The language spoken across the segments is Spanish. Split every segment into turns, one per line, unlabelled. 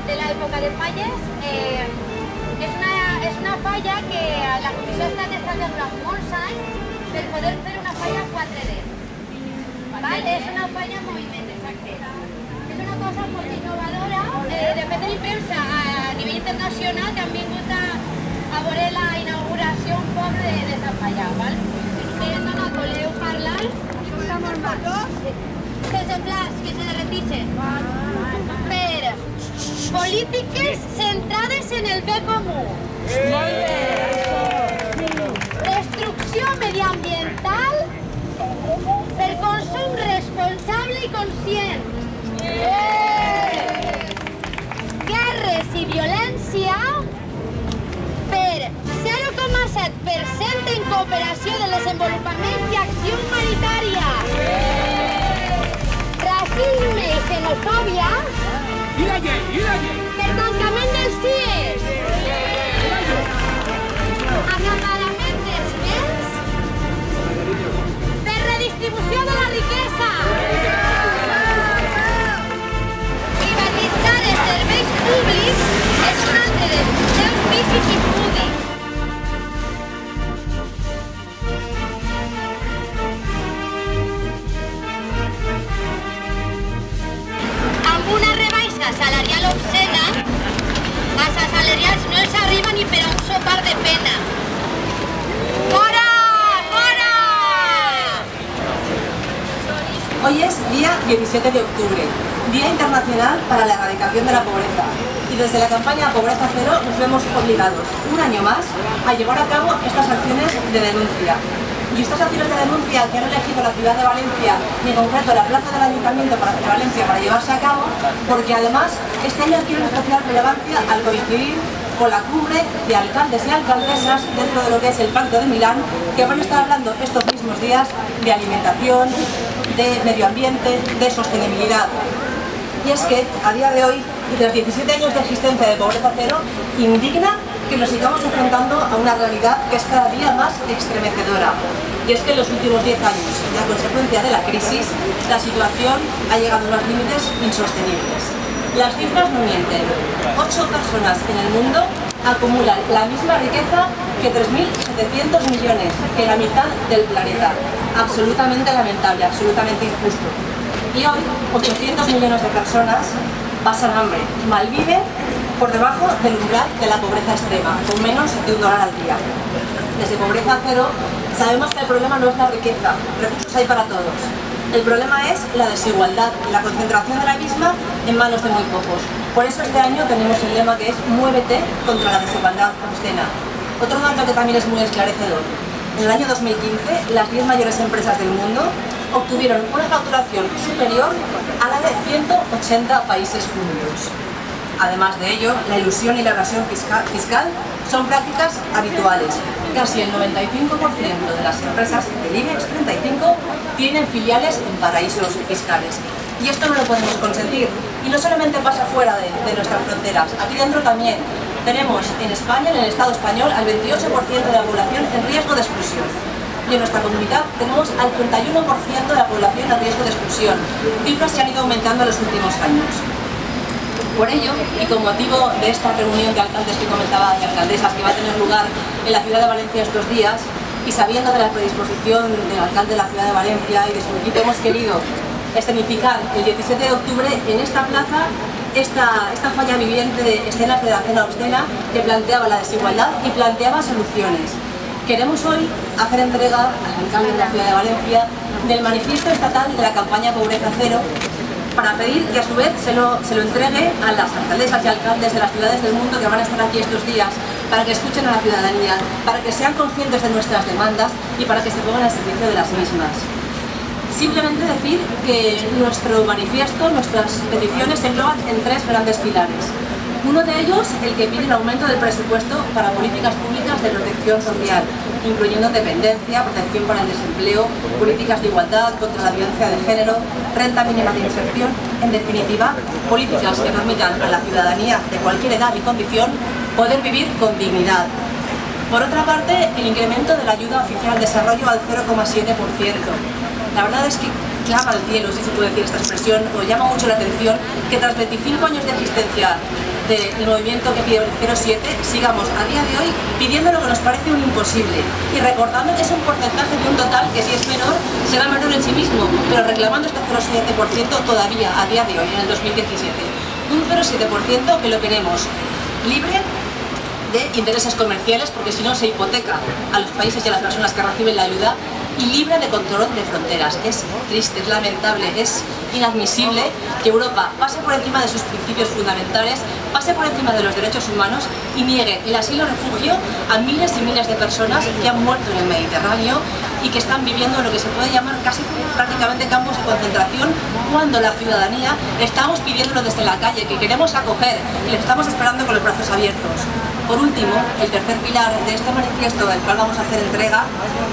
de la època de falles. És una falla que la comissió ha estat estudiant durant molts anys per poder fer una falla 4D. ¿Vale? És una falla en moviment, exacte. És una cosa molt innovadora. De fet, en premsa a nivell internacional que han vingut a veure la inauguració un poc d'esta falla. ¿Vale? Dona, voleu parlar? Està molt mal. Sense flash, que se derretixen. Per polítiques centrades en el bé comú. Destrucció mediambiental per consum responsable i conscient. Guerres i violència per 0,7% en cooperació de desenvolupament i acció humanitària. Racisme i xenofòbia per tancament dels CIEs. Acaparament dels béns per redistribució de la riquesa. Privatitzar els serveis públics és un altre dels seus vicis i púdics. Amb una rebaixa salarial obscena, als assalariats no els arriba ni per a un sopar de pena. ¡Fora! ¡Fora!
Hoy es día 17 de octubre, Día Internacional para la Erradicación de la Pobreza. Y desde la campaña Pobreza Cero nos vemos obligados, un año más, a llevar a cabo estas acciones de denuncia. Y estas acciones de denuncia que han elegido la ciudad de Valencia, y en concreto la plaza del Ayuntamiento de Valencia para llevarse a cabo, porque además este año adquiere una especial relevancia al coincidir con la cumbre de alcaldes y alcaldesas dentro de lo que es el Pacto de Milán, que van a estar hablando estos mismos días de alimentación, de medio ambiente, de sostenibilidad. Y es que a día de hoy, y tras 17 años de existencia de Pobreza Cero, indigna que nos sigamos enfrentando a una realidad que es cada día más estremecedora. Y es que en los últimos 10 años, a consecuencia de la crisis, la situación ha llegado a unos límites insostenibles. Las cifras no mienten. 8 personas en el mundo acumulan la misma riqueza que 3.700 millones, que la mitad del planeta. Absolutamente lamentable, absolutamente injusto. Y hoy, 800 millones de personas pasan hambre, malviven por debajo del umbral de la pobreza extrema, con menos de $1 al día. Desde Pobreza Cero sabemos que el problema no es la riqueza, recursos hay para todos. El problema es la desigualdad, la concentración de la misma en manos de muy pocos. Por eso este año tenemos el lema que es Muévete contra la desigualdad obscena. Otro dato que también es muy esclarecedor. En el año 2015, las 10 mayores empresas del mundo obtuvieron una facturación superior a la de 180 países juntos. Además de ello, la ilusión y la evasión fiscal son prácticas habituales. Casi el 95% de las empresas del IBEX 35 tienen filiales en paraísos fiscales. Y esto no lo podemos consentir. Y no solamente pasa fuera de nuestras fronteras, aquí dentro también tenemos en España, en el Estado español, al 28% de la población en riesgo de exclusión. Y en nuestra comunidad tenemos al 31% de la población en riesgo de exclusión, cifras que han ido aumentando en los últimos años. Por ello, y con motivo de esta reunión de alcaldes que comentaba, de alcaldesas, que va a tener lugar en la ciudad de Valencia estos días, y sabiendo de la predisposición del alcalde de la ciudad de Valencia y de su equipo, hemos querido escenificar el 17 de octubre en esta plaza esta falla viviente de escenas de la cena obscena que planteaba la desigualdad y planteaba soluciones. Queremos hoy hacer entrega al alcalde de la ciudad de Valencia del manifiesto estatal de la campaña Pobreza Cero, para pedir que a su vez se lo entregue a las alcaldesas y alcaldes de las ciudades del mundo que van a estar aquí estos días, para que escuchen a la ciudadanía, para que sean conscientes de nuestras demandas y para que se pongan al servicio de las mismas. Simplemente decir que nuestro manifiesto, nuestras peticiones se engloban en 3 grandes pilares. Uno de ellos, el que pide un aumento del presupuesto para políticas públicas de protección social, incluyendo dependencia, protección para el desempleo, políticas de igualdad, contra la violencia de género, renta mínima de inserción, en definitiva, políticas que permitan a la ciudadanía de cualquier edad y condición poder vivir con dignidad. Por otra parte, el incremento de la ayuda oficial al desarrollo al 0,7%. La verdad es que clama al cielo, si se puede decir esta expresión, o llama mucho la atención que tras 25 años de existencia del movimiento que pide el 0,7, sigamos a día de hoy pidiendo lo que nos parece un imposible y recordando que es un porcentaje de un total que si es menor, será menor en sí mismo, pero reclamando este 0,7% todavía a día de hoy, en el 2017. Un 0,7% que lo queremos libre de intereses comerciales, porque si no se hipoteca a los países y a las personas que reciben la ayuda, y libre de control de fronteras. Es triste, es lamentable, es inadmisible que Europa pase por encima de sus principios fundamentales, pase por encima de los derechos humanos y niegue el asilo y refugio a miles y miles de personas que han muerto en el Mediterráneo y que están viviendo lo que se puede llamar casi prácticamente campos de concentración, cuando la ciudadanía estamos pidiéndolo desde la calle, que queremos acoger y les estamos esperando con los brazos abiertos. Por último, el tercer pilar de este manifiesto del cual vamos a hacer entrega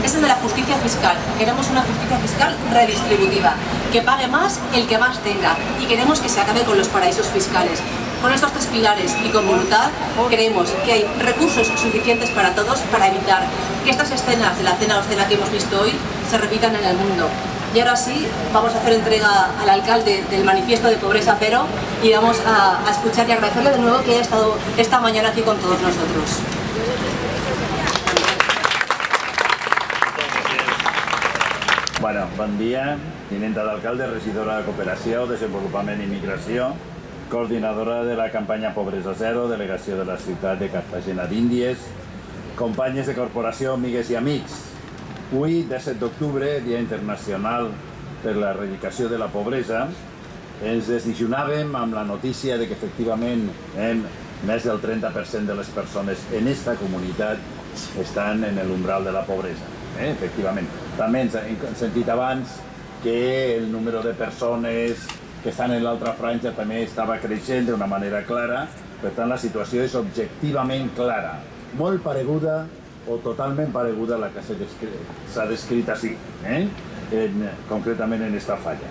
es el de la justicia fiscal. Queremos una justicia fiscal redistributiva, que pague más el que más tenga, y queremos que se acabe con los paraísos fiscales. Con estos 3 pilares y con voluntad, creemos que hay recursos suficientes para todos para evitar que estas escenas de la cena obscena que hemos visto hoy se repitan en el mundo. Y ahora sí, vamos a hacer entrega al alcalde del manifiesto de Pobreza Cero y vamos a escuchar y agradecerle de nuevo que haya estado esta mañana aquí con todos nosotros.
Bueno, bon dia, tinenta d'alcalde, regidora de Cooperació, Desenvolupament i Migració, coordinadora de la campanya Pobresa Zero, delegació de la ciutat de Cartagena d'Índies, companyes de corporació, amigues i amics. Avui, 17 d'octubre, Dia Internacional per l'Erradicació de la Pobresa, ens desdijunàvem amb la notícia de que efectivament més del 30% de les persones en esta comunitat estan en l'umbral de la pobresa. Efectivament. També ens hem sentit abans que el número de persones que estan en l'altra franja també estava creixent d'una manera clara, per tant la situació és objectivament clara, molt pareguda o totalment pareguda a la que s'ha descrit així, concretament en esta falla.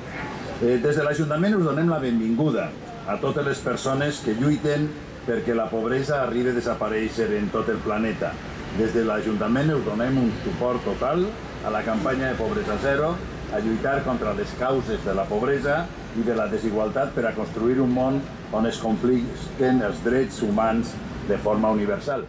Des de l'Ajuntament us donem la benvinguda a totes les persones que lluiten perquè la pobresa arribi a desaparèixer en tot el planeta. Des de l'Ajuntament us donem un suport total a la campanya de Pobresa Zero, a lluitar contra les causes de la pobresa i de la desigualtat per a construir un món on es complisquen els drets humans de forma universal.